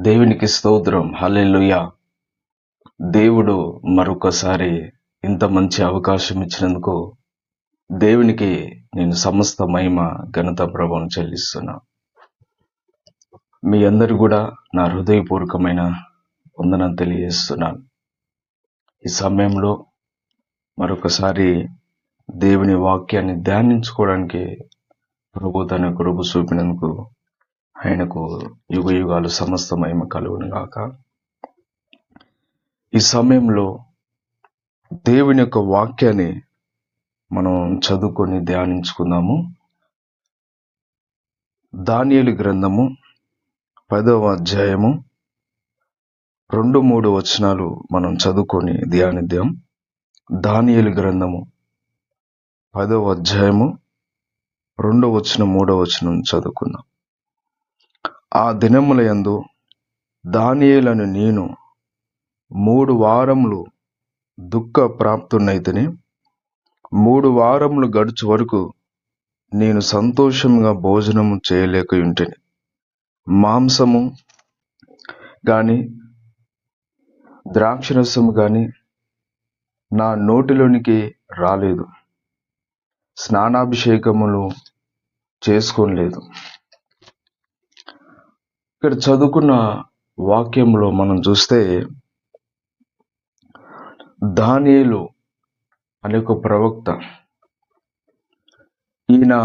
దేవునికి స్తోత్రం. హల్లెలూయా. దేవుడు మరొకసారి ఇంత మంచి అవకాశం ఇచ్చినందుకు దేవునికి నేను సమస్త మహిమ ఘనత ప్రభావం చెల్లిస్తున్నా. మీ అందరు కూడా నా హృదయపూర్వకమైన వందనం తెలియజేస్తున్నాను. ఈ సమయంలో మరొకసారి దేవుని వాక్యాన్ని ధ్యానించుకోవడానికి ప్రభు తన కృప చూపినందుకు ఆయనకు యుగ యుగాలు సమస్త మహిమ కలుగును గాక. ఈ సమయంలో దేవుని యొక్క వాక్యాన్ని మనం చదువుకొని ధ్యానించుకుందాము. దానియేలు గ్రంథము 10వ అధ్యాయము 2-3 వచనాలు మనం చదువుకొని ధ్యానిద్దాం. దానియేలు గ్రంథము 10వ అధ్యాయము 2వ వచనం 3వ వచనం చదువుకుందాం. ఆ దినములయందు దానియేలను నేను 3 వారములు దుఃఖ ప్రాప్తున్నైతిని. 3 వారములు గడుచు వరకు నేను సంతోషంగా భోజనము చేయలేకయుంటిని. మాంసము గాని ద్రాక్షరసము గాని నా నోటిలోనికి రాలేదు. స్నానాభిషేకములు చేసుకోలేదు. ఇక్కడ చదువుకున్న వాక్యంలో మనం చూస్తే దానియేలు అనే ఒక ప్రవక్త, ఈయన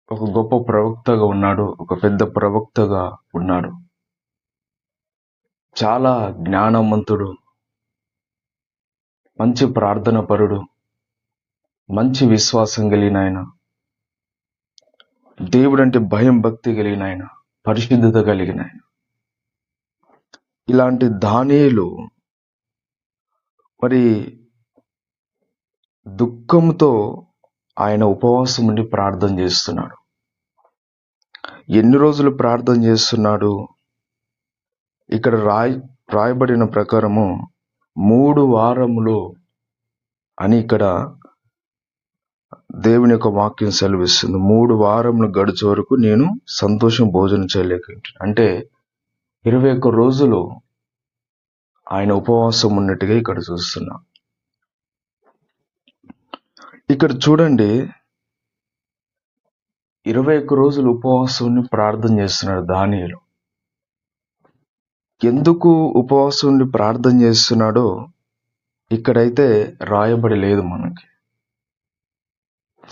ఒక గొప్ప ప్రవక్తగా ఉన్నాడు, ఒక పెద్ద ప్రవక్తగా ఉన్నాడు. చాలా జ్ఞానవంతుడు, మంచి ప్రార్థన పరుడు, మంచి విశ్వాసం కలిగిన ఆయన, దేవుడంటే భయం భక్తి కలిగిన ఆయన, పరిశుద్ధత కలిగిన ఆయన. ఇలాంటి దానియేలు మరి దుఃఖంతో ఆయన ఉపవాసం ఉండి ప్రార్థన చేస్తున్నాడు. ఎన్ని రోజులు ప్రార్థన చేస్తున్నాడు? ఇక్కడ రాయబడిన ప్రకారము 3 వారములు అని ఇక్కడ దేవుని యొక్క వాక్యం సెలవిస్తుంది. 3 వారములు గడిచే వరకు నేను సంతోషం భోజనం చేయలేకపోయాను. అంటే 21 రోజులు ఆయన ఉపవాసం ఉన్నట్టుగా ఇక్కడ చూస్తున్నాం. ఇక్కడ చూడండి, 21 రోజులు ఉపవాసం ప్రార్థన చేస్తున్నాడు దానియేలు. ఎందుకు ఉపవాసం ఉండి ప్రార్థన చేస్తున్నాడో ఇక్కడైతే రాయబడి లేదు, మనకి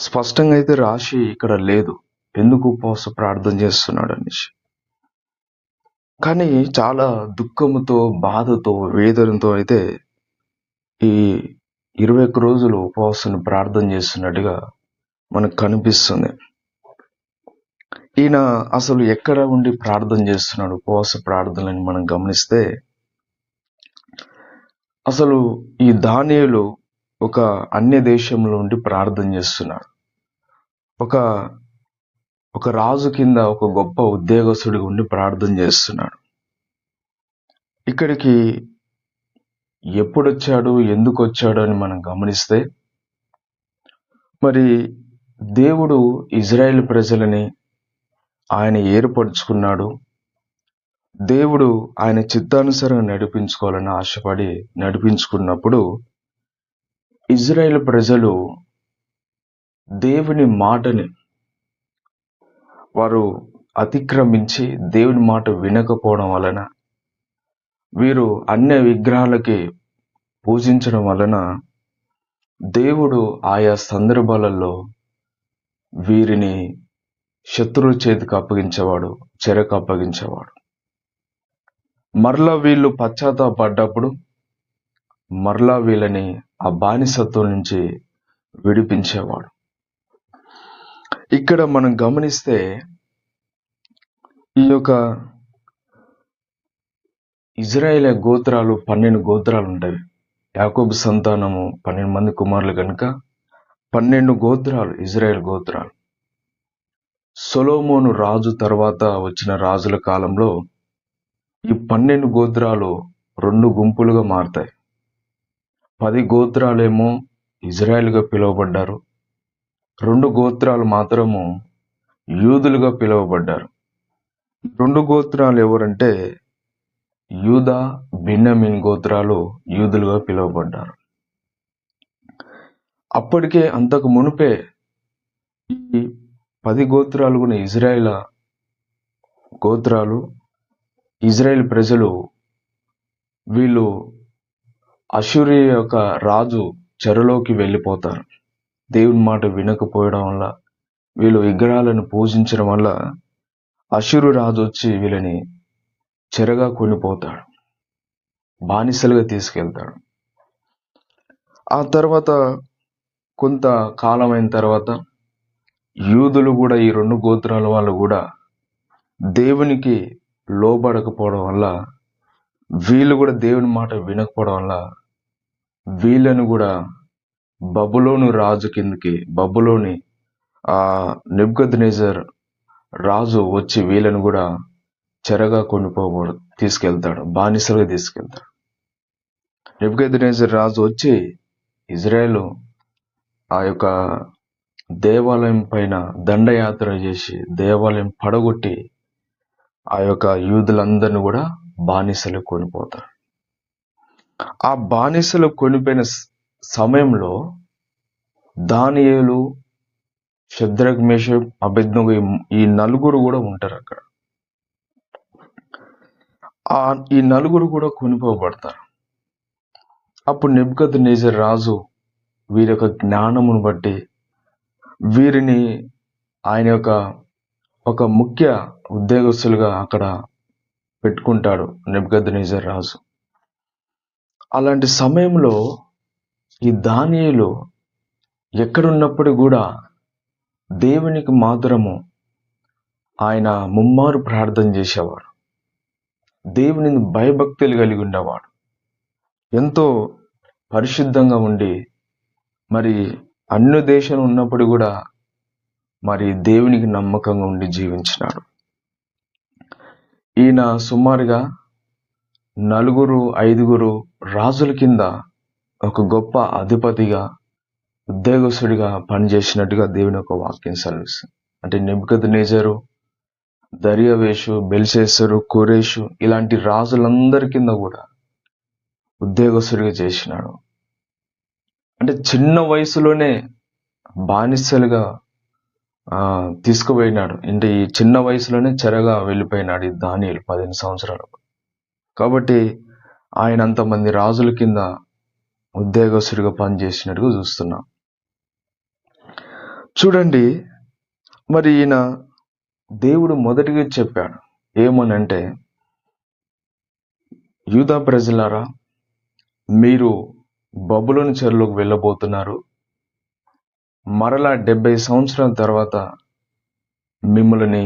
స్పష్టంగా అయితే రాసి ఇక్కడ లేదు ఎందుకు ఉపవాస ప్రార్థన చేస్తున్నాడు అనేసి. కానీ చాలా దుఃఖముతో, బాధతో, వేదనతో అయితే ఈ 21 రోజులు ఉపవాసం ప్రార్థన చేస్తున్నట్టుగా మనకు కనిపిస్తుంది. ఈయన అసలు ఎక్కడ ఉండి ప్రార్థన చేస్తున్నాడు? ఉపవాస ప్రార్థనని మనం గమనిస్తే అసలు ఈ దానియేలు ఒక అన్య దేశంలో ఉండి ప్రార్థన చేస్తున్నాడు. ఒక రాజు కింద ఒక గొప్ప ఉద్యోగస్తుడిగా ఉండి ప్రార్థన చేస్తున్నాడు. ఇక్కడికి ఎప్పుడొచ్చాడు, ఎందుకు వచ్చాడు అని మనం గమనిస్తే, మరి దేవుడు ఇజ్రాయేల్ ప్రజలని ఆయన ఏర్పరచుకున్నాడు. దేవుడు ఆయన చిత్తానుసారంగా నడిపించుకోవాలని ఆశపడి నడిపించుకున్నప్పుడు ఇజ్రాయేల్ ప్రజలు దేవుని మాటని వారు అతిక్రమించి దేవుని మాట వినకపోవడం వలన, వీరు అన్య విగ్రహాలకి పూజించడం వలన దేవుడు ఆయా సందర్భాలలో వీరిని శత్రువు చేతికి అప్పగించేవాడు, చెరకు అప్పగించేవాడు. మరలా వీళ్ళు పశ్చాత్తాపడ్డప్పుడు మరలా వీళ్ళని ఆ బానిసత్వం నుంచి విడిపించేవాడు. ఇక్కడ మనం గమనిస్తే ఈ యొక్క ఇజ్రాయేల్ గోత్రాలు 12 గోత్రాలు ఉంటాయి. యాకోబు సంతానము 12 మంది కుమారులు కనుక 12 గోత్రాలు ఇజ్రాయేల్ గోత్రాలు. సొలొమోను రాజు తర్వాత వచ్చిన రాజుల కాలంలో ఈ 12 గోత్రాలు 2 గుంపులుగా మారుతాయి. 10 గోత్రాలేమో ఇజ్రాయేల్గా పిలువబడ్డారు, 2 గోత్రాలు మాత్రము యూదులుగా పిలువబడ్డారు. 2 గోత్రాలు ఎవరంటే యూదా, బెన్యామీన్ గోత్రాలు యూదులుగా పిలువబడ్డారు. అప్పటికే అంతకు మునుపే ఈ 10 గోత్రాలు కూడా ఇజ్రాయేల్ గోత్రాలు, ఇజ్రాయేల్ ప్రజలు వీళ్ళు అష్షూరియ యొక్క రాజు చెరలోకి వెళ్ళిపోతారు. దేవుని మాట వినకపోవడం వల్ల, వీళ్ళు విగ్రహాలను పూజించడం వల్ల అష్షూరు రాజు వచ్చి వీళ్ళని చెరగా కొనిపోతాడు, బానిసలుగా తీసుకెళ్తాడు. ఆ తర్వాత కొంత కాలమైన తర్వాత యూదులు కూడా, ఈ 2 గోత్రాల వాళ్ళు కూడా దేవునికి లోబడకపోవడం వల్ల, వీళ్ళు కూడా దేవుని మాట వినకపోవడం వల్ల వీళ్ళను కూడా బబులోను రాజు కిందకి, బబులోని నెబుకద్నెజర్ రాజు వచ్చి వీళ్ళను కూడా చెరగా తీసుకెళ్తాడు, బానిసలుగా తీసుకెళ్తాడు. నెబుకద్నెజర్ రాజు వచ్చి ఇజ్రాయేలు ఆ యొక్క దేవాలయం పైన దండయాత్ర చేసి దేవాలయం పడగొట్టి ఆ యొక్క యూదులందరినీ కూడా బానిసలు కొనిపోతారు. ఆ బానిసలు కొనిపోయిన సమయంలో దానియేలు, షద్రక్, మేషక్, అబేద్నెగో ఈ 4 కూడా ఉంటారు అక్కడ. ఈ 4 కూడా కొనిపోబడతారు. అప్పుడు నెబుకద్నెజర్ రాజు వీరి యొక్క జ్ఞానమును బట్టి వీరిని ఆయన యొక్క ఒక ముఖ్య ఉద్యోగస్తులుగా అక్కడ పెట్టుకుంటాడు నెబుకద్నెజర్ రాజు. అలాంటి సమయంలో ఈ దానియేలు ఎక్కడున్నప్పుడు కూడా దేవునికి మాత్రము ఆయన ముమ్మారు ప్రార్థన చేసేవాడు, దేవుని భయభక్తులు కలిగి ఉండేవాడు, ఎంతో పరిశుద్ధంగా ఉండి మరి అన్య దేశం ఉన్నప్పుడు కూడా మరి దేవునికి నమ్మకంగా ఉండి జీవించినాడు. ఈయన సుమారుగా 4-5 రాజుల కింద ఒక గొప్ప అధిపతిగా, ఉద్యోగస్తుడిగా పనిచేసినట్టుగా దేవుని యొక్క వాక్యం సెలవిస్తుంది. అంటే నెబుకద్నెజరు, దర్యావేషు, బెల్షస్సరు, కోరెషు ఇలాంటి రాజులందరి కింద కూడా ఉద్యోగస్తుడిగా చేసినాడు. అంటే చిన్న వయసులోనే బానిసలుగా తీసుకుపోయినాడు. అంటే ఈ చిన్న వయసులోనే చెరగా వెళ్ళిపోయినాడు ఈ దానియేలు 15 సంవత్సరాలకు. కాబట్టి ఆయన అంతమంది రాజుల కింద ఉద్యోగస్తుడిగా పనిచేసినట్టుగా చూస్తున్నాం. చూడండి, మరి ఈయన దేవుడు మొదటిగా చెప్పాడు ఏమనంటే, యూదా ప్రజలారా, మీరు బబులోను చెరలోకి వెళ్ళబోతున్నారు, మరలా 70 సంవత్సరాల తర్వాత మిమ్మల్ని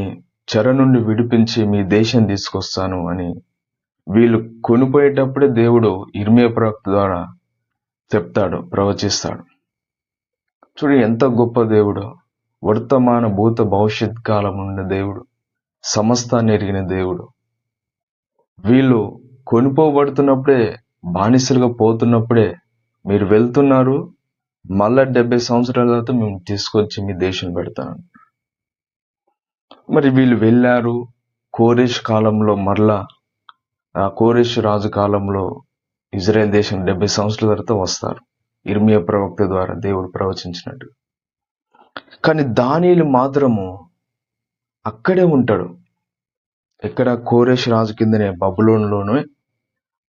చెర నుండి విడిపించి మీ దేశం తీసుకొస్తాను అని వీళ్ళు కొనిపోయేటప్పుడే దేవుడు ఇర్మియా ప్రవక్త ద్వారా చెప్తాడు, ప్రవచిస్తాడు. చూడు ఎంత గొప్ప దేవుడు, వర్తమాన భూత భవిష్యత్ కాలం ఉన్న దేవుడు, సమస్తాన్ని ఎరిగిన దేవుడు. వీళ్ళు కొనిపోబడుతున్నప్పుడే, బానిసలుగా పోతున్నప్పుడే మీరు వెళ్తున్నారు, మళ్ళా 70 సంవత్సరాల తర్వాత మేము తీసుకొచ్చి మీ దేశం పెడతాను. మరి వీళ్ళు వెళ్ళారు. కోరెష్ కాలంలో, మరలా ఆ కోరెష్ రాజు కాలంలో ఇజ్రాయెల్ దేశం 70 సంవత్సరాల తర్వాత వస్తారు, ఇర్మియా ప్రవక్త ద్వారా దేవుడు ప్రవచించినట్టు. కానీ దానియేలు మాత్రము అక్కడే ఉంటాడు. ఎక్కడ? కోరెష్ రాజు కిందనే, బబులోనులోనే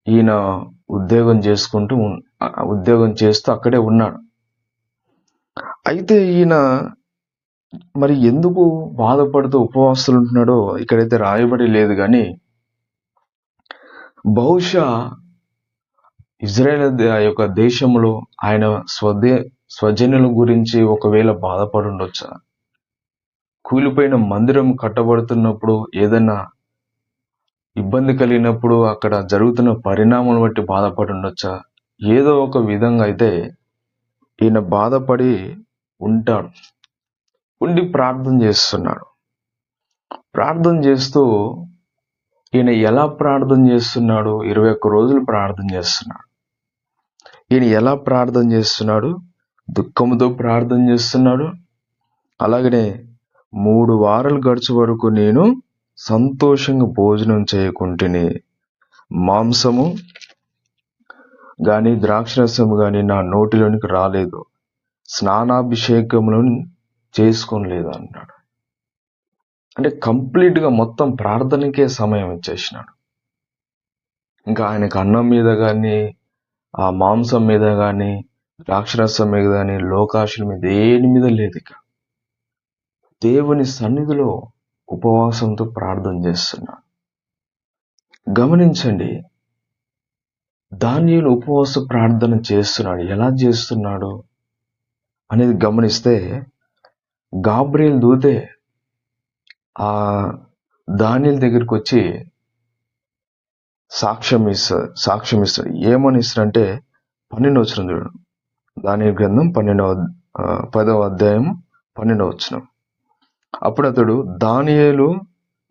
ఈయన ఉద్యోగం చేస్తూ అక్కడే ఉన్నాడు. అయితే ఈయన మరి ఎందుకు బాధపడుతూ ఉపవాసాలు ఉంటున్నాడో ఇక్కడైతే రాయబడి లేదు, కానీ బహుశా ఇజ్రాయెల్ యొక్క దేశంలో ఆయన స్వజనుల గురించి ఒకవేళ బాధపడి ఉండొచ్చా? కూలిపోయిన మందిరం కట్టబడుతున్నప్పుడు ఏదైనా ఇబ్బంది కలిగినప్పుడు అక్కడ జరుగుతున్న పరిణామాలను బట్టి బాధపడి ఉండొచ్చా? ఏదో ఒక విధంగా అయితే ఈయన బాధపడి ఉంటాడు. ఉండి ప్రార్థన చేస్తున్నాడు. ప్రార్థన చేస్తూ ఈయన ఎలా ప్రార్థన చేస్తున్నాడు? 21 రోజులు ప్రార్థన చేస్తున్నాడు. ఈయన ఎలా ప్రార్థన చేస్తున్నాడు? దుఃఖంతో ప్రార్థన చేస్తున్నాడు. అలాగనే 3 వారాలు గడిచే వరకు నేను సంతోషంగా భోజనం చేయకుంటేనే మాంసము గాని ద్రాక్షరసము గాని నా నోటిలోనికి రాలేదు, స్నానాభిషేకములను చేసుకోలేదు అన్నాడు. అంటే కంప్లీట్గా మొత్తం ప్రార్థనకే సమయం ఇచ్చేసినాడు. ఇంకా ఆయనకు అన్నం మీద కానీ, ఆ మాంసం మీద కానీ, ద్రాక్షరసం మీద కానీ, లోకాశల మీద దేని మీద లేదు. ఇక దేవుని సన్నిధిలో ఉపవాసంతో ప్రార్థన చేస్తున్నాడు. గమనించండి, దానియేలు ఉపవాస ప్రార్థన చేస్తున్నాడు. ఎలా చేస్తున్నాడు అనేది గమనిస్తే, గాబ్రియల్ దూతే ఆ దానియేలు దగ్గరికి వచ్చి సాక్ష్యం ఇస్తాడు. ఏమని ఇస్తాడంటే 12వ వచనం చూడు. దానియేలు గ్రంథం 10వ అధ్యాయం 12వ వచనం. అప్పుడు అతడు, దానియేలు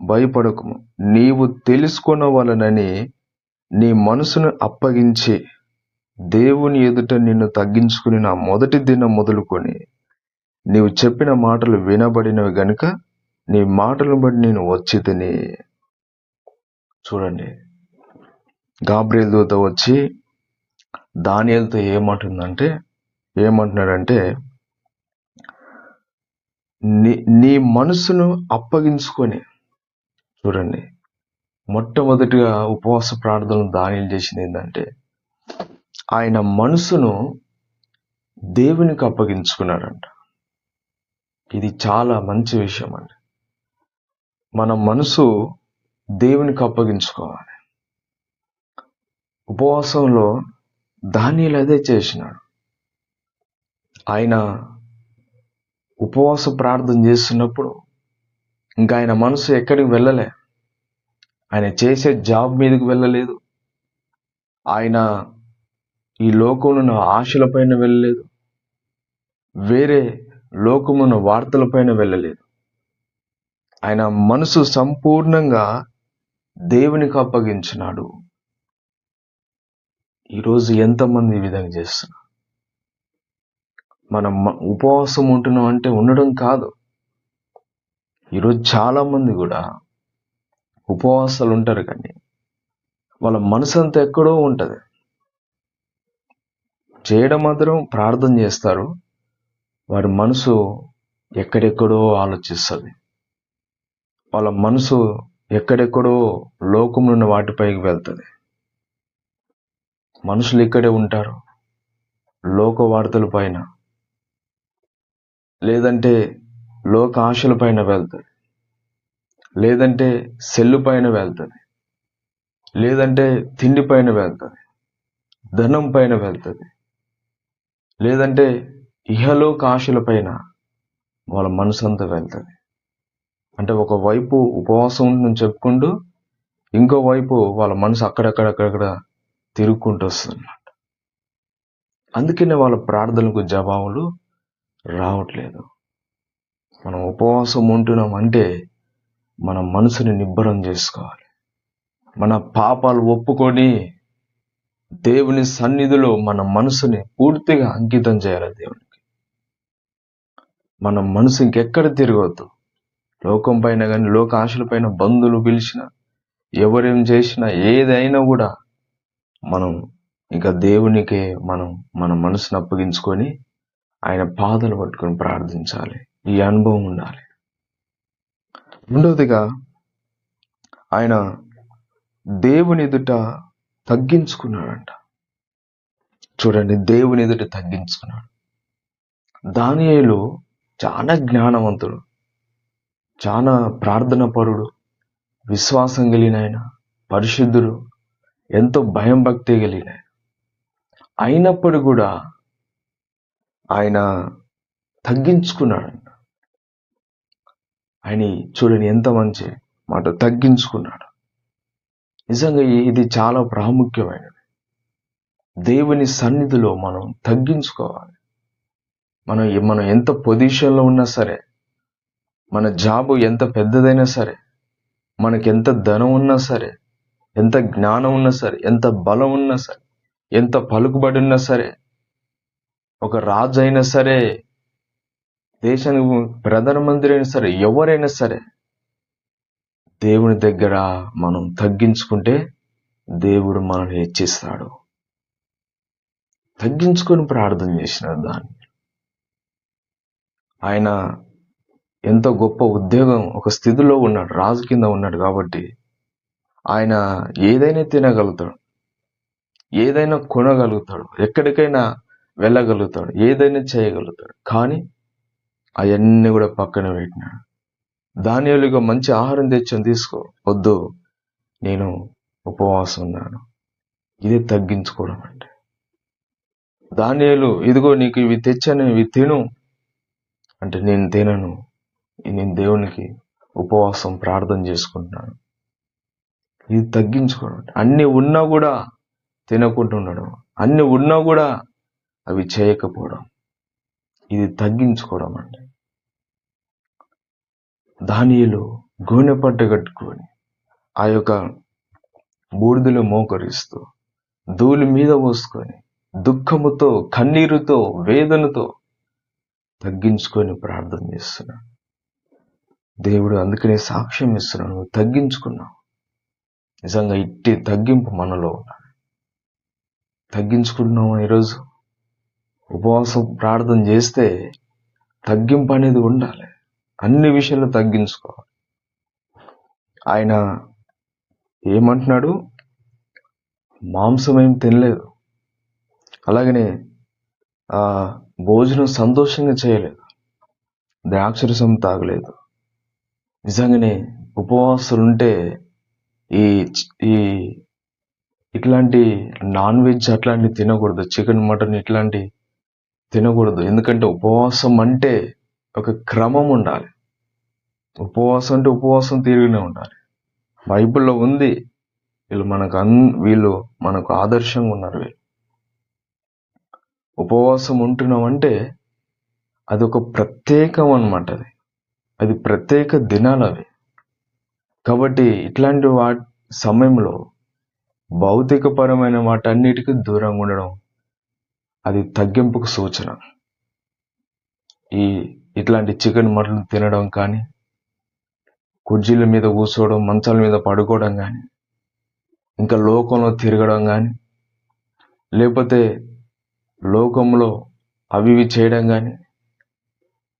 భయపడకుము, నీవు తెలుసుకొనవలనని నీ మనసును అప్పగించి దేవుని ఎదుట నిన్ను తగ్గించుకుని నా మొదటి దినం మొదలుకొని నీవు చెప్పిన మాటలు వినబడినవి గనుక నీ మాటలను బట్టి నేను వచ్చి తిని. చూడండి, గాబ్రియల్ దూత వచ్చి దానియేలుతో ఏమంటున్నాడంటే నీ మనసును అప్పగించుకొని. చూడండి, మొట్టమొదటిగా ఉపవాస ప్రార్థనలు దానియేలు చేసింది ఏంటంటే ఆయన మనసును దేవునికి అప్పగించుకున్నాడంట. ఇది చాలా మంచి విషయం అండి. మన మనసు దేవునికి అప్పగించుకోవాలి. ఉపవాసంలో దానియేలు అదే చేసినాడు. ఆయన ఉపవాస ప్రార్థన చేస్తున్నప్పుడు ఇంకా ఆయన మనసు ఎక్కడికి వెళ్ళలే. ఆయన చేసే జాబ్ మీదకి వెళ్ళలేదు. ఆయన ఈ లోకంలో ఉన్న ఆశలపైన వెళ్ళలేదు. వేరే లోకమున్న వార్తలపైన వెళ్ళలేదు. ఆయన మనసు సంపూర్ణంగా దేవునికి అప్పగించినాడు. ఈరోజు ఎంతమంది ఈ విధంగా చేస్తున్నారు? మనం ఉపవాసం ఉంటున్నాం అంటే ఉండడం కాదు. ఈరోజు చాలా మంది కూడా ఉపవాసాలు ఉంటారు, కానీ వాళ్ళ మనసు అంతా ఎక్కడో ఉంటుంది. చేయడం మాత్రం ప్రార్థన చేస్తారు, వారి మనసు ఎక్కడెక్కడో ఆలోచిస్తుంది. వాళ్ళ మనసు ఎక్కడెక్కడో లోకంలో ఉన్న వాటిపైకి వెళ్తుంది. మనుషులు ఇక్కడే ఉంటారు, లోక వార్తల పైన, లేదంటే లోక ఆశల పైన వెళ్తుంది, లేదంటే సెల్లు పైన వెళ్తుంది, లేదంటే తిండి పైన వెళ్తుంది, ధనం పైన వెళ్తుంది, లేదంటే ఇహలోక ఆశల పైన వాళ్ళ మనసు అంతా వెళ్తుంది. అంటే ఒకవైపు ఉపవాసం ఉంటుందని చెప్పుకుంటూ ఇంకోవైపు వాళ్ళ మనసు అక్కడక్కడ తిరుగుకుంటూ వస్తుంది అన్నమాట. అందుకనే వాళ్ళ ప్రార్థనలకు జవాబులు రావట్లేదు. మనం ఉపవాసం ఉంటున్నాం అంటే మన మనసుని నిబ్బరం చేసుకోవాలి. మన పాపాలు ఒప్పుకొని దేవుని సన్నిధిలో మన మనసుని పూర్తిగా అంకితం చేయాలి దేవునికి. మన మనసు ఇంకెక్కడ తిరగవద్దు. లోకం పైన కానీ, లోక ఆశల పైన, బంధువులు పిలిచినా, ఎవరేం చేసినా, ఏదైనా కూడా మనం ఇంకా దేవునికే మన మనసును అప్పగించుకొని ఆయన పాదాలు పట్టుకొని ప్రార్థించాలి. ఈ అనుభవం ఉండాలి. రెండవదిగా, ఆయన దేవుని ఎదుట తగ్గించుకున్నాడంట. చూడండి, దేవుని ఎదుట తగ్గించుకున్నాడు. దానియేలు చాలా జ్ఞానవంతుడు, చాలా ప్రార్థన పరుడు, విశ్వాసం కలిగిన ఆయన, పరిశుద్ధుడు, ఎంతో భయం భక్తి కలిగిన ఆయన. అయినప్పుడు కూడా ఆయన తగ్గించుకున్నాడంట. ఆయన చూడండి ఎంత మంచి మాట, తగ్గించుకున్నాడు. నిజంగా ఇది చాలా ప్రాముఖ్యమైనది. దేవుని సన్నిధిలో మనం తగ్గించుకోవాలి. మనం ఎంత పొజిషన్లో ఉన్నా సరే, మన జాబు ఎంత పెద్దదైనా సరే, మనకి ఎంత ధనం ఉన్నా సరే, ఎంత జ్ఞానం ఉన్నా సరే, ఎంత బలం ఉన్నా సరే, ఎంత పలుకుబడి ఉన్నా సరే, ఒక రాజు అయినా సరే, దేశానికి ప్రధానమంత్రి అయినా సరే, ఎవరైనా సరే, దేవుని దగ్గర మనం తగ్గించుకుంటే దేవుడు మనల్ని హెచ్చిస్తాడు. తగ్గించుకొని ప్రార్థన చేసినాడు. దాన్ని ఆయన ఎంతో గొప్ప ఉద్యోగం, ఒక స్థితిలో ఉన్నాడు, రాజు కింద ఉన్నాడు కాబట్టి ఆయన ఏదైనా తినగలుగుతాడు, ఏదైనా కొనగలుగుతాడు, ఎక్కడికైనా వెళ్ళగలుగుతాడు, ఏదైనా చేయగలుగుతాడు. కానీ అవన్నీ కూడా పక్కన పెట్టినాడు. దానియేలుగా మంచి ఆహారం తెచ్చాను, తీసుకో. వద్దు, నేను ఉపవాసం ఉన్నాను. ఇదే తగ్గించుకోవడం అంటే. దానియేలు, ఇదిగో నీకు ఇవి తెచ్చాను, ఇవి తిను అంటే నేను తినను, నేను దేవునికి ఉపవాసం ప్రార్థన చేసుకుంటున్నాను. ఇది తగ్గించుకోవడం. అన్ని ఉన్నా కూడా తినకుండా ఉండడం, అన్ని ఉన్నా కూడా అవి చేయకపోవడం, ఇది తగ్గించుకోవడం అంటే. దానియేలు గోనె పట్ట కట్టుకొని ఆ యొక్క బూడిదలో మోకరిస్తూ ధూళి మీద పోసుకొని దుఃఖముతో, కన్నీరుతో, వేదనతో తగ్గించుకొని ప్రార్థన చేస్తున్నాడు. దేవుడు అందుకనే సాక్ష్యం ఇస్తున్నాడు, నువ్వు తగ్గించుకున్నావు. నిజంగా ఇట్టి తగ్గింపు మనలో ఉండాలి. తగ్గించుకుంటున్నావు. ఈరోజు ఉపవాసం ప్రార్థన చేస్తే తగ్గింపు అనేది ఉండాలి. అన్ని విషయాలు తగ్గించుకోవాలి. ఆయన ఏమంటున్నాడు? మాంసం ఏం తినలేదు, అలాగనే భోజనం సంతోషంగా చేయలేదు, ద్రాక్షరసం తాగలేదు. నిజంగానే ఉపవాసాలుంటే ఈ ఇట్లాంటి నాన్ వెజ్ అట్లాంటివి తినకూడదు, చికెన్ మటన్ ఇట్లాంటి తినకూడదు. ఎందుకంటే ఉపవాసం అంటే ఒక క్రమం ఉండాలి. ఉపవాసం అంటే ఉపవాసం తీరుగానే ఉండాలి. బైబిల్లో ఉంది. వీళ్ళు మనకు ఆదర్శంగా ఉన్నారు. వీళ్ళు ఉపవాసం ఉంటున్నాం అంటే అది ఒక ప్రత్యేకం అన్నమాట. అది ప్రత్యేక దినాలు అవి. కాబట్టి ఇట్లాంటి సమయంలో భౌతికపరమైన వాటన్నిటికీ దూరంగా ఉండడం అది తగ్గింపుకు సూచన. ఇట్లాంటి చికెన్ మటన్ తినడం కానీ, కుర్చీల మీద కూర్చోవడం, మంచాల మీద పడుకోవడం కానీ, ఇంకా లోకంలో తిరగడం కానీ, లేకపోతే లోకంలో అవి చేయడం కానీ,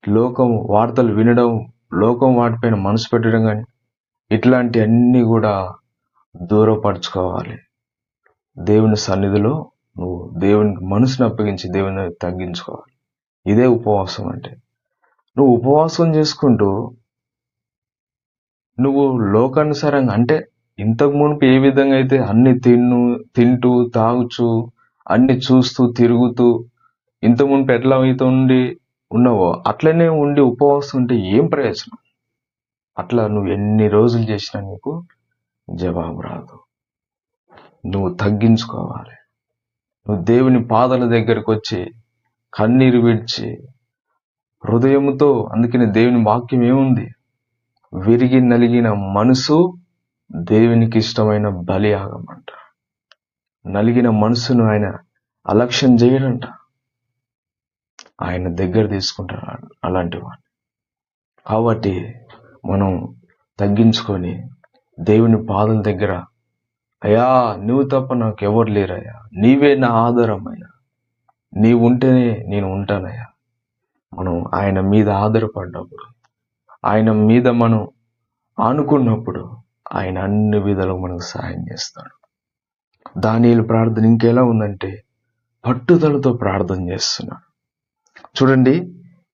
లోకం వార్తలు వినడం, లోకం వాటిపైన మనసు పెట్టడం కానీ, ఇట్లాంటి అన్నీ కూడా దూరపరచుకోవాలి. దేవుని సన్నిధిలో నువ్వు దేవునికి మనసును అప్పగించి దేవుని తగ్గించుకోవాలి. ఇదే ఉపవాసం అంటే. నువ్వు ఉపవాసం చేసుకుంటూ నువ్వు లోకానుసారంగా అంటే ఇంతకు మునుపు ఏ విధంగా అయితే అన్ని తింటూ తాగుచూ అన్ని చూస్తూ తిరుగుతూ ఇంత మునుపు ఎట్లా అయితే ఉన్నావో అట్లనే ఉండి ఉపవాసం ఉంటే ఏం ప్రయోజనం? అట్లా నువ్వు ఎన్ని రోజులు చేసినా నీకు జవాబు రాదు. నువ్వు తగ్గించుకోవాలి. నువ్వు దేవుని పాదాల దగ్గరకు వచ్చి కన్నీరు విడిచి హృదయముతో, అందుకని దేవుని వాక్యం ఏముంది? విరిగి నలిగిన మనసు దేవునికి ఇష్టమైన బలి ఆగమంట. నలిగిన మనసును ఆయన అలక్ష్యం చేయడంట. ఆయన దగ్గర తీసుకుంటారు అలాంటి వాడిని. కాబట్టి మనం తగ్గించుకొని దేవుని పాదం దగ్గర, అయ్యా నువ్వు తప్ప నాకు ఎవరు లేరయ్యా, నీవే నా ఆధారమయ్యా, నీవు ఉంటేనే నేను ఉంటానయ్యా. మనం ఆయన మీద ఆధారపడ్డప్పుడు, ఆయన మీద మనం ఆనుకున్నప్పుడు ఆయన అన్ని విధాలుగా మనకు సహాయం చేస్తాడు. దానియేలు ప్రార్థన ఇంకెలా ఉందంటే పట్టుదలతో ప్రార్థన చేస్తున్నాడు. చూడండి,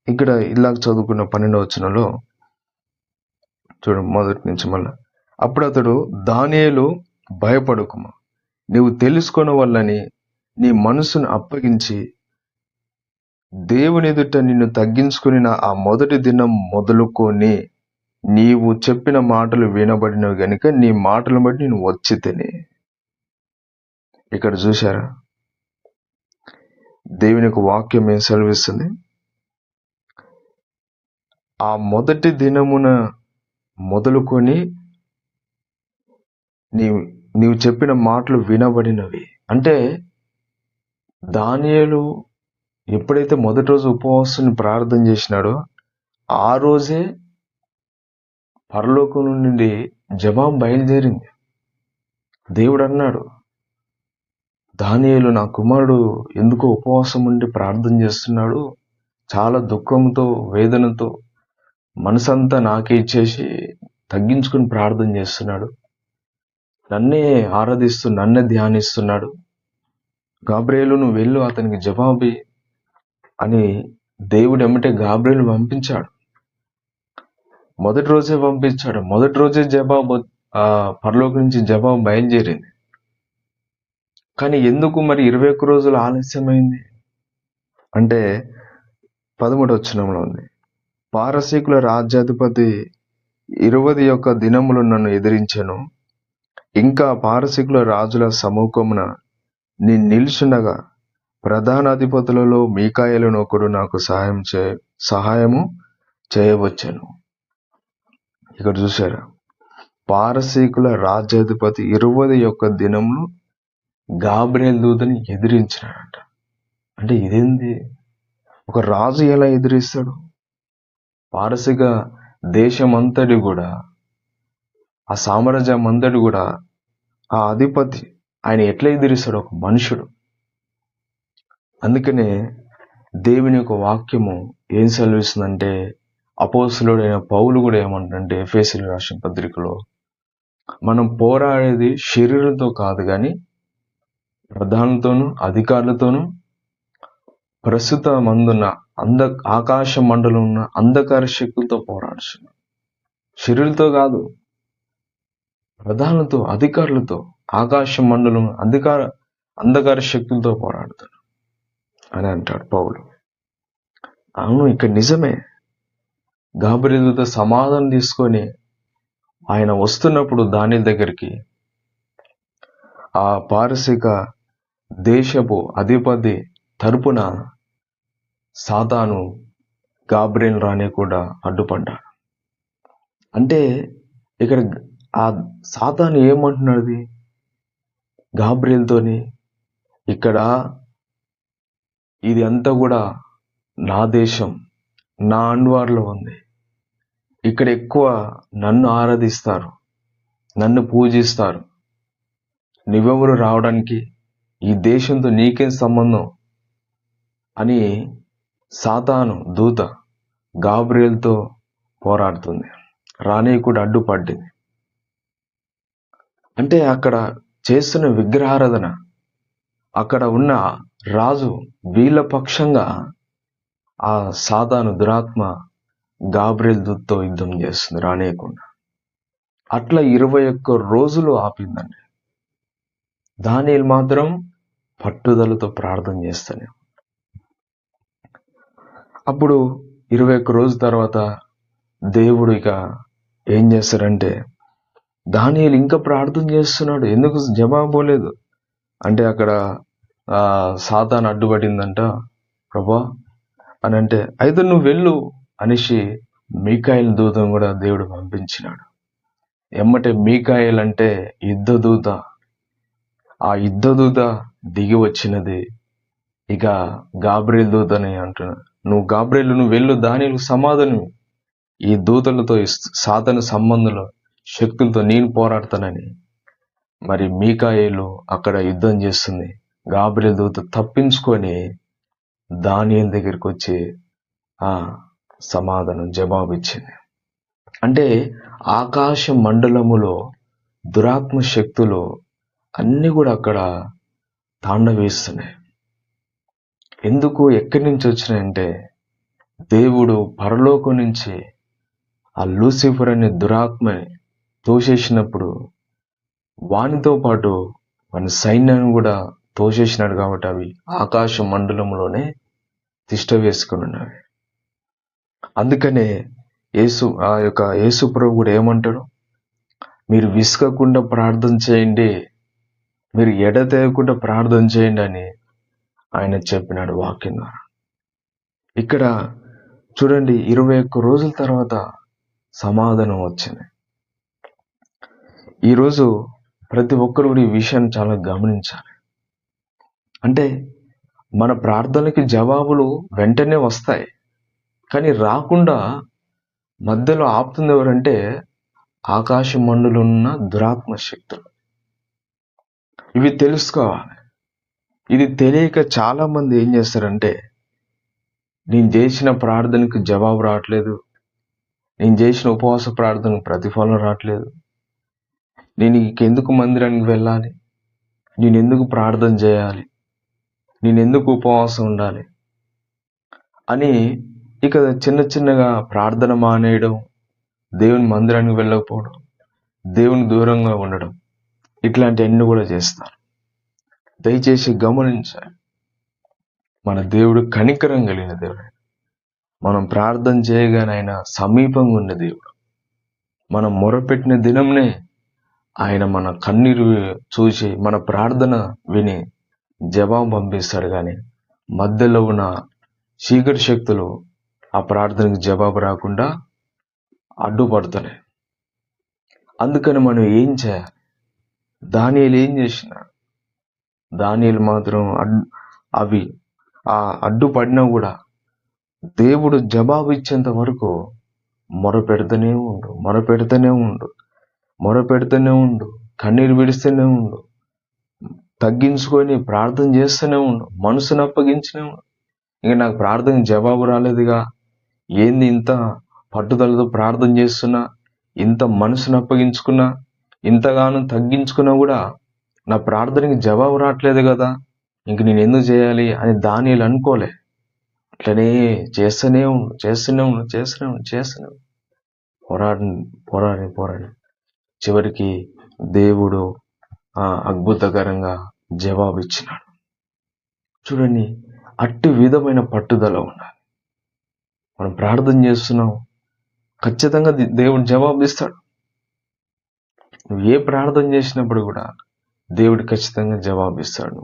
ఇక్కడ ఇలా చదువుకున్న 12వ వచనంలో చూడండి, మొదటి నుంచి మళ్ళా. అప్పుడు అతడు, దానియేలు భయపడకుమా, నీవు తెలుసుకొన వల్లని నీ మనసును అప్పగించి దేవుని ఎదుట నిన్ను తగ్గించుకుని ఆ మొదటి దినం మొదలుకొని నీవు చెప్పిన మాటలు వినబడినవి గనుక నీ మాటలను బట్టి నేను వచ్చి తిని. ఇక్కడ చూశారా దేవుని యొక్క వాక్యం ఏం సెలవిస్తుంది? ఆ మొదటి దినమున మొదలుకొని నీవు చెప్పిన మాటలు వినబడినవి అంటే, దానియేలు ఎప్పుడైతే మొదటి రోజు ఉపవాసాన్ని ప్రార్థన చేసినాడో ఆ రోజే పరలోకం నుండి జవాబు బయలుదేరింది. దేవుడు అన్నాడు, దానియేలు నా కుమారుడు ఎందుకో ఉపవాసం ఉండి ప్రార్థన చేస్తున్నాడు, చాలా దుఃఖంతో వేదనతో మనసంతా నాకే ఇచ్చేసి తగ్గించుకుని ప్రార్థన చేస్తున్నాడు, నన్నే ఆరాధిస్తూ నన్నే ధ్యానిస్తున్నాడు. గాబ్రియేలు నువ్వు వెళ్ళు అతనికి జవాబి అని దేవుడు ఎమ్మటే గాబ్రియేలు పంపించాడు. మొదటి రోజే పంపించాడు. మొదటి రోజే జవాబు పరలోకం నుంచి జవాబు బయలుదేరింది. కానీ ఎందుకు మరి 21 రోజులు ఆలస్యమైంది అంటే 13వ వచనంలో ఉంది, పారసీకుల రాజ్యాధిపతి 21 దినములు నన్ను ఎదిరించెను. ఇంకా పారసీకుల రాజుల సముఖమున నేను నిల్చుండగా ప్రధానాధిపతులలో మీకాయేలును ఒకడు నాకు సహాయము చేయవచ్చెను. ఇక్కడ చూసారా, పారసీకుల రాజ్యాధిపతి 21 దినములు గాబ్రియేలు దూతని ఎదిరించినాడంట. అంటే ఇదేంది, ఒక రాజు ఎలా ఎదిరిస్తాడు? పారసీక దేశం అంతటి కూడా, ఆ సామ్రాజ్యం అంతటి కూడా ఆ అధిపతి ఆయన ఎట్లా ఎదిరిస్తాడు? ఒక మనుషుడు. అందుకనే దేవుని యొక్క వాక్యము ఏం సెలవిస్తుందంటే, అపోస్తలుడైన పౌలు కూడా ఏమంటాడంటే ఎఫెసీయులకు రాసిన పత్రికలో, మనం పోరాడేది శరీరంతో కాదు కానీ ప్రధానులతోనూ అధికారులతోనూ ప్రస్తుత మందున్న ఆకాశ మండలం ఉన్న అంధకార శక్తులతో పోరాడుతున్నాం. శరీరులతో కాదు, ప్రధానులతో అధికారులతో ఆకాశ మండలం అంధకార శక్తులతో పోరాడుతాడు అని అంటాడు పౌలు. అవును, ఇక్కడ నిజమే. గాబ్రియేలుతో సమాధానం తీసుకొని ఆయన వస్తున్నప్పుడు దానియేలు దగ్గరికి ఆ పారసీక దేశపు అధిపతి తరపున సాతాను గాబ్రియేలు రానియకుండా అడ్డుపడ్డాడు. అంటే ఇక్కడ ఆ సాతాను ఏమంటున్నది గాబ్రియేలుతోని, ఇక్కడ ఇది అంతా కూడా నా దేశం, నా అండ్వార్లో ఉంది, ఇక్కడ ఎక్కువ నన్ను ఆరాధిస్తారు, నన్ను పూజిస్తారు, నువ్వెవరు రావడానికి, ఈ దేశంతో నీకేం సంబంధం అని సాతాను దూత గాబ్రియేలుతో పోరాడుతుంది, రానీయకుండా అడ్డుపడ్డింది. అంటే అక్కడ చేస్తున్న విగ్రహారాధన, అక్కడ ఉన్న రాజు వీళ్ళ పక్షంగా ఆ సాతాను దురాత్మ గాబ్రియేలు దూతతో యుద్ధం చేస్తుంది రానేయకుండా. అట్లా 21 రోజులు ఆపిందండి. దానియేలు మాత్రం పట్టుదలతో ప్రార్థన చేస్తానే. అప్పుడు 21 రోజుల తర్వాత దేవుడు ఇక ఏం చేస్తారంటే, దానియేలు ఇంకా ప్రార్థన చేస్తున్నాడు, ఎందుకు జవాబు పోలేదు అంటే అక్కడ సాతాను అడ్డుపడిందంట. ప్రభా అని అంటే, అయితే నువ్వు వెళ్ళు అనేసి మీకాయేలు దూతను కూడా దేవుడు పంపించినాడు. ఎమ్మటే మీకాయేలు అంటే యుద్ధ దూత. ఆ యుద్ధ దూత దిగి వచ్చినది ఇక గాబ్రియేలు దూతని అంటున్నాడు. గాబ్రియేలు నువ్వు వెళ్ళు, దానియేలు సమాధానం, ఈ దూతలతో సాతాను సంబంధంలో శక్తులతో నేను పోరాడతానని. మరి మీకాయేలు అక్కడ యుద్ధం చేస్తుంది. గాబ్రియేలు దూత తప్పించుకొని దానియేలు దగ్గరికి వచ్చి సమాధానం జవాబు ఇచ్చింది. అంటే ఆకాశ మండలములో దురాత్మ శక్తులు అన్ని కూడా అక్కడ తాండవేస్తున్నాయి. ఎందుకు, ఎక్కడి నుంచి వచ్చినాయంటే, దేవుడు పరలోకం నుంచి ఆ లూసిఫర్ అనే దురాత్మని తోసేసినప్పుడు వానితో పాటు మన సైన్యాన్ని కూడా తోసేసినాడు. కాబట్టి అవి ఆకాశ మండలంలోనే తిష్ట వేసుకుని ఉన్నవి. అందుకనే యేసు ప్రభు కూడా ఏమంటాడు, మీరు విసుకకుండా ప్రార్థన చేయండి, మీరు ఎడతెగకుండా ప్రార్థన చేయండి అని ఆయన చెప్పినాడు వాక్యం ద్వారా. ఇక్కడ చూడండి, 21 రోజుల తర్వాత సమాధానం వచ్చింది. ఈరోజు ప్రతి ఒక్కరు కూడా ఈ విషయాన్ని చాలా గమనించాలి. అంటే మన ప్రార్థనలకి జవాబులు వెంటనే వస్తాయి, కానీ రాకుండా మధ్యలో ఆపుతుంది ఎవరంటే ఆకాశ మండులున్న దురాత్మ శక్తులు. ఇవి తెలుసుకోవాలి. ఇది తెలియక చాలా మంది ఏం చేస్తారంటే, నేను చేసిన ప్రార్థనకు జవాబు రావట్లేదు, నేను చేసిన ఉపవాస ప్రార్థనకు ప్రతిఫలం రావట్లేదు, నేను ఇంకెందుకు మందిరానికి వెళ్ళాలి, నేను ఎందుకు ప్రార్థన చేయాలి, నేను ఎందుకు ఉపవాసం ఉండాలి అని ఇక చిన్న చిన్నగా ప్రార్థన మానేయడం, దేవుని మందిరానికి వెళ్ళకపోవడం, దేవుని దూరంగా ఉండడం, ఇట్లాంటివన్నీ కూడా చేస్తారు. దయచేసి గమనించాలి, మన దేవుడు కనికరం కలిగిన దేవుడు. మనం ప్రార్థన చేయగానే ఆయన సమీపంగా ఉన్న దేవుడు. మనం మొరపెట్టిన దినంనే ఆయన మన కన్నీరు చూసి మన ప్రార్థన విని జవాబు పంపిస్తాడు. కానీ మధ్యలో ఉన్న చీకటి శక్తులు ఆ ప్రార్థనకు జవాబు రాకుండా అడ్డుపడుతున్నాయి. అందుకని మనం ఏం చేయాలి? దానియేలు ఏం చేసినాడు? దానియేలు మాత్రం అవి ఆ అడ్డుపడినా కూడా దేవుడు జవాబు ఇచ్చేంత వరకు మొరపెడుతూనే ఉండు, కన్నీరు విడిస్తూనే ఉండు, తగ్గించుకొని ప్రార్థన చేస్తూనే ఉండు, మనసును అప్పగించనే ఉండు. ఇంక నాకు ప్రార్థన జవాబు రాలేదుగా, ఏంది ఇంత పట్టుదలతో ప్రార్థన చేస్తున్నా, ఇంత మనసును అప్పగించుకున్నా, ఇంతగానో తగ్గించుకున్నా కూడా నా ప్రార్థనకి జవాబు రావట్లేదు కదా, ఇంక నేను ఎందుకు చేయాలి అని దానియేలు అనుకోలే. అట్లనే చేస్తూనే ఉండు. పోరాడి చివరికి దేవుడు అద్భుతకరంగా జవాబు ఇచ్చినాడు. చూడండి, అట్టి విధమైన పట్టుదల ఉండాలి. మనం ప్రార్థన చేస్తున్నాం, ఖచ్చితంగా దేవుడు జవాబు ఇస్తాడు. నువ్వు ఏ ప్రార్థన చేసినప్పుడు కూడా దేవుడు ఖచ్చితంగా జవాబు ఇస్తాడు.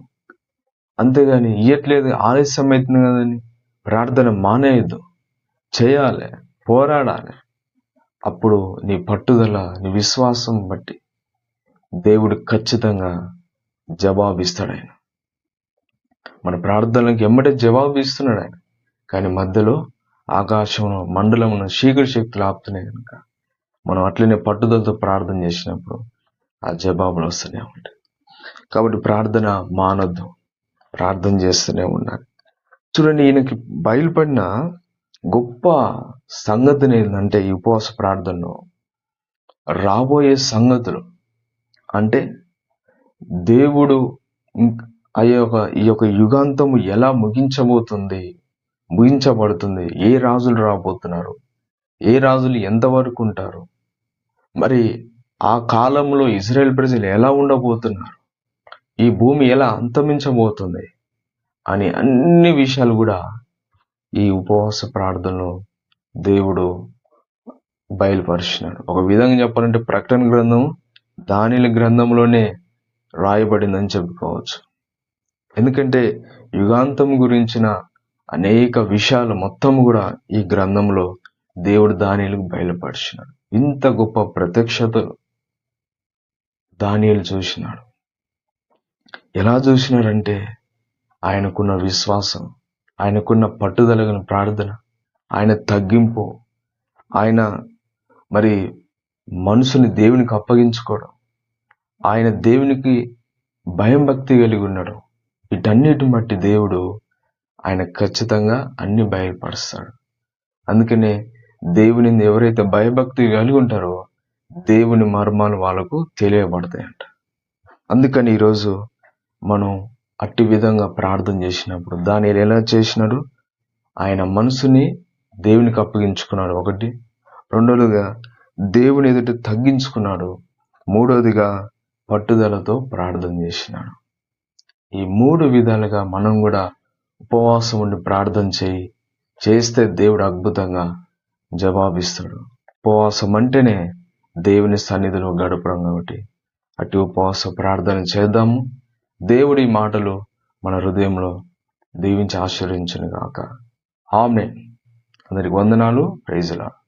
అంతేగాని ఇయ్యట్లేదు, ఆలస్యం అవుతుంది కదని ప్రార్థన మానేయద్దు. చేయాలి, పోరాడాలి. అప్పుడు నీ పట్టుదల, నీ విశ్వాసం బట్టి దేవుడు ఖచ్చితంగా జవాబిస్తాడు. ఆయన మన ప్రార్థనలకు ఎమ్మటే జవాబు ఇస్తున్నాడు ఆయన. కానీ మధ్యలో ఆకాశంలో మండలంలో చీకటి శక్తులు ఆపుతున్నాయి కనుక మనం అట్లనే పట్టుదలతో ప్రార్థన చేసినప్పుడు ఆ జవాబులు వస్తూనే ఉంటాయి. కాబట్టి ప్రార్థన మానొద్దు, ప్రార్థన చేస్తూనే ఉండాలి. చూడండి, ఈయనకి బయలుపడిన గొప్ప సంగతిని ఏంటంటే, ఈ ఉపవాస ప్రార్థనలో రాబోయే సంగతులు అంటే దేవుడు ఈ యొక్క యుగాంతము ఎలా ముగించబడుతుంది, ఏ రాజులు రాబోతున్నారు, ఏ రాజులు ఎంతవరకు ఉంటారు, మరి ఆ కాలంలో ఇజ్రాయెల్ ప్రజలు ఎలా ఉండబోతున్నారు, ఈ భూమి ఎలా అంతమించబోతుంది అని అన్ని విషయాలు కూడా ఈ ఉపవాస ప్రార్థనలో దేవుడు బయలుపరిచినాడు. ఒక విధంగా చెప్పాలంటే ప్రకటన గ్రంథం దానియేలు గ్రంథంలోనే రాయబడిందని చెప్పుకోవచ్చు. ఎందుకంటే యుగాంతం గురించిన అనేక విషయాలు మొత్తం కూడా ఈ గ్రంథంలో దేవుడు దానియేలుకు బయలుపరిచినాడు. ఇంత గొప్ప ప్రత్యక్షత దానియేలు చూసినాడు. ఎలా చూసినాడంటే, ఆయనకున్న విశ్వాసం, ఆయనకున్న పట్టుదలగిన ప్రార్థన, ఆయన తగ్గింపు, ఆయన మరి మనసుని దేవునికి అప్పగించుకోవడం, ఆయన దేవునికి భయం భక్తి కలిగి ఉండడం, వీటన్నిటిని బట్టి దేవుడు ఆయన ఖచ్చితంగా అన్ని బయలుపరుస్తాడు. అందుకనే దేవుని ఎవరైతే భయభక్తి కలిగి ఉంటారో దేవుని మర్మాలు వాళ్ళకు తెలియబడతాయంట. అందుకని ఈరోజు మనం అట్టి విధంగా ప్రార్థన చేసినప్పుడు దానియేలు ఎలా చేసినాడు? ఆయన మనసుని దేవునికి అప్పగించుకున్నాడు, ఒకటి. రెండోదిగా దేవుని ఎదుట తగ్గించుకున్నాడు. మూడోదిగా పట్టుదలతో ప్రార్థన చేసినాడు. ఈ 3 విధాలుగా మనం కూడా ఉపవాసం ఉండి ప్రార్థన చేస్తే దేవుడు అద్భుతంగా జవాబిస్తాడు. ఉపవాసం అంటేనే దేవుని సన్నిధిలో గడపడం కాబట్టి అట్టి ఉపవాస ప్రార్థన చేద్దాము. దేవుడి మాటలు మన హృదయంలో దీవించి ఆశీర్వదించును గాక. ఆమేన్. అందరికి వందనాలు. Praise lord.